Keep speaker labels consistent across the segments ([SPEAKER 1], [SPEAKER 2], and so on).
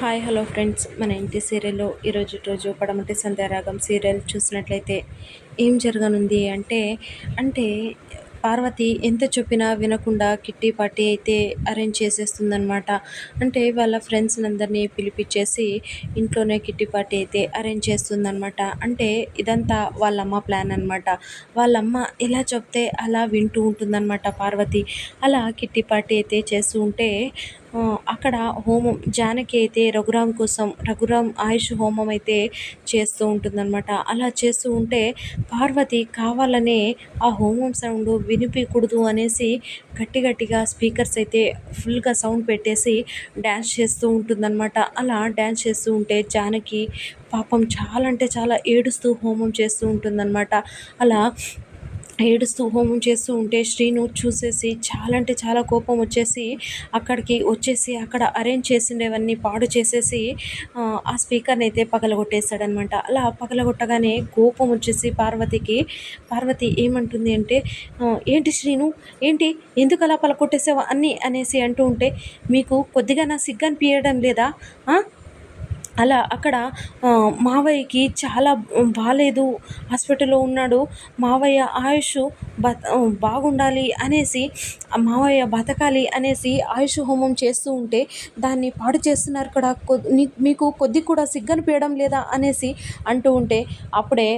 [SPEAKER 1] Hi hello friends, మన ఇంటి సీరియల్లో ఈరోజు పడమటి సంధ్యారాగం సీరియల్ చూసినట్లయితే ఏం జరగనుంది అంటే పార్వతి ఎంత చెప్పినా వినకుండా కిట్టి పార్టీ అయితే అరేంజ్ చేసేస్తుందనమాట. అంటే వాళ్ళ ఫ్రెండ్స్‌నందరినీ పిలిపిచ్చేసి ఇంట్లోనే కిట్టి పార్టీ అయితే అరేంజ్ చేస్తుందనమాట. అంటే ఇదంతా వాళ్ళమ్మ ప్లాన్ అనమాట. వాళ్ళమ్మ ఎలా చెప్తే అలా వింటూ ఉంటుందన్నమాట పార్వతి. అలా కిట్టి పార్టీ అయితే చేస్తూ ఉంటే అక్కడ హోమం జానకి అయితే రఘురామ్ ఆయుష్ హోమం అయితే చేస్తూ ఉంటుందన్నమాట. అలా చేస్తూ ఉంటే పార్వతి కావాలనే ఆ హోమం సౌండ్ వినిపించకూడదు అనేసి గట్టిగా స్పీకర్స్ అయితే ఫుల్గా సౌండ్ పెట్టేసి డ్యాన్స్ చేస్తూ ఉంటుందన్నమాట. అలా డ్యాన్స్ చేస్తూ ఉంటే జానకి పాపం చాలా అంటే చాలా ఏడుస్తూ హోమం చేస్తూ ఉంటుందన్నమాట. అలా ఏడుస్తూ హోమం చేస్తూ ఉంటే శ్రీను చూసేసి చాలా అంటే చాలా కోపం వచ్చేసి అక్కడికి వచ్చేసి అక్కడ అరేంజ్ చేసిండేవన్నీ పాడు చేసేసి ఆ స్పీకర్ని అయితే పగలగొట్టేశాడనమాట. అలా పగలగొట్టగానే కోపం వచ్చేసి పార్వతి ఏమంటుంది అంటే ఏంటి శ్రీను, ఏంటి ఎందుకు అలా పగలగొట్టేసావు అన్నీ అనేసి అంటూ ఉంటే, మీకు కొద్దిగా నా సిగ్గు అనిపించడం లేదా? అలా అక్కడ మావయ్యకి చాలా బాలేదు, హాస్పిటల్లో ఉన్నాడు, మావయ్య ఆయుష్ బాగుండాలి అనేసి, మావయ్య బతకాలి అనేసి ఆయుష్ హోమం చేస్తూ ఉంటే దాన్ని పాడు చేస్తున్నారు కూడా, మీకు కొద్ది కూడా సిగ్గనిపించడం లేదా అనేసి అంటూ ఉంటే అప్పుడే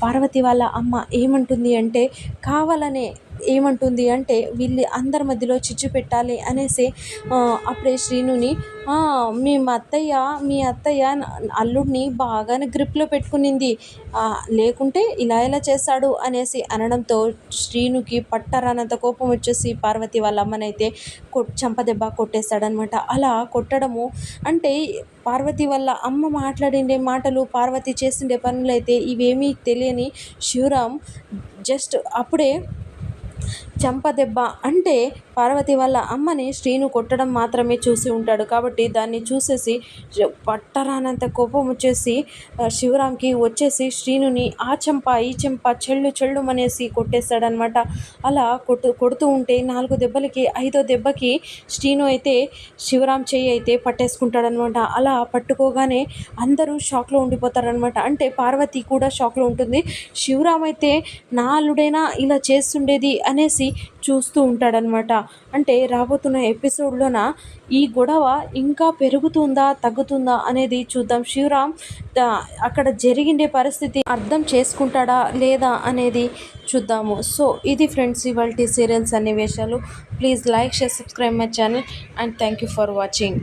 [SPEAKER 1] పార్వతి వాళ్ళ అమ్మ ఏమంటుంది అంటే కావాలనే ఏమంటుంది అంటే వీళ్ళు అందరి మధ్యలో చిచ్చు పెట్టాలి అనేసి అప్పుడే శ్రీనుని మీ అత్తయ్య అల్లుడిని బాగానే గ్రిప్లో పెట్టుకునింది, లేకుంటే ఇలా చేశాడు అనేసి అనడంతో శ్రీనుకి పట్టరానంత కోపం వచ్చేసి పార్వతి వాళ్ళ అమ్మనైతే చెంపదెబ్బ కొట్టేశాడనమాట. అలా కొట్టడము అంటే పార్వతి వాళ్ళ అమ్మ మాట్లాడిండే మాటలు, పార్వతి చేసిండే పనులైతే ఇవేమీ తెలియని శివరాం జస్ట్ అప్పుడే చెంపదెబ్బ అంటే పార్వతి వాళ్ళ అమ్మని శ్రీను కొట్టడం మాత్రమే చూసి ఉంటాడు. కాబట్టి దాన్ని చూసేసి పట్టరానంత కోపం వచ్చేసి శివరాంకి వచ్చేసి శ్రీనుని ఆ చెంప ఈ చెంప చెళ్ళుమనేసి కొట్టేశాడనమాట. అలా కొడుతూ ఉంటే 4 దెబ్బలకి 5వ దెబ్బకి శ్రీను అయితే శివరాం చెయ్యి అయితే పట్టేసుకుంటాడనమాట. అలా పట్టుకోగానే అందరూ షాక్లో ఉండిపోతారనమాట. అంటే పార్వతి కూడా షాక్లో ఉంటుంది. శివరాం అయితే నా అల్లుడైనా ఇలా చేస్తుండేది అనేసి చూస్తూ ఉంటాడనమాట. అంటే రాబోతున్న ఎపిసోడ్లోన ఈ గొడవ ఇంకా పెరుగుతుందా తగ్గుతుందా అనేది చూద్దాం. శివరాం అక్కడ జరిగిండే పరిస్థితి అర్థం చేసుకుంటాడా లేదా అనేది చూద్దాము. సో ఇది ఫ్రెండ్స్ ఇవాల్టి సీరియల్స్ సన్నివేశాలు. Please like, share, subscribe my channel and thank you for watching.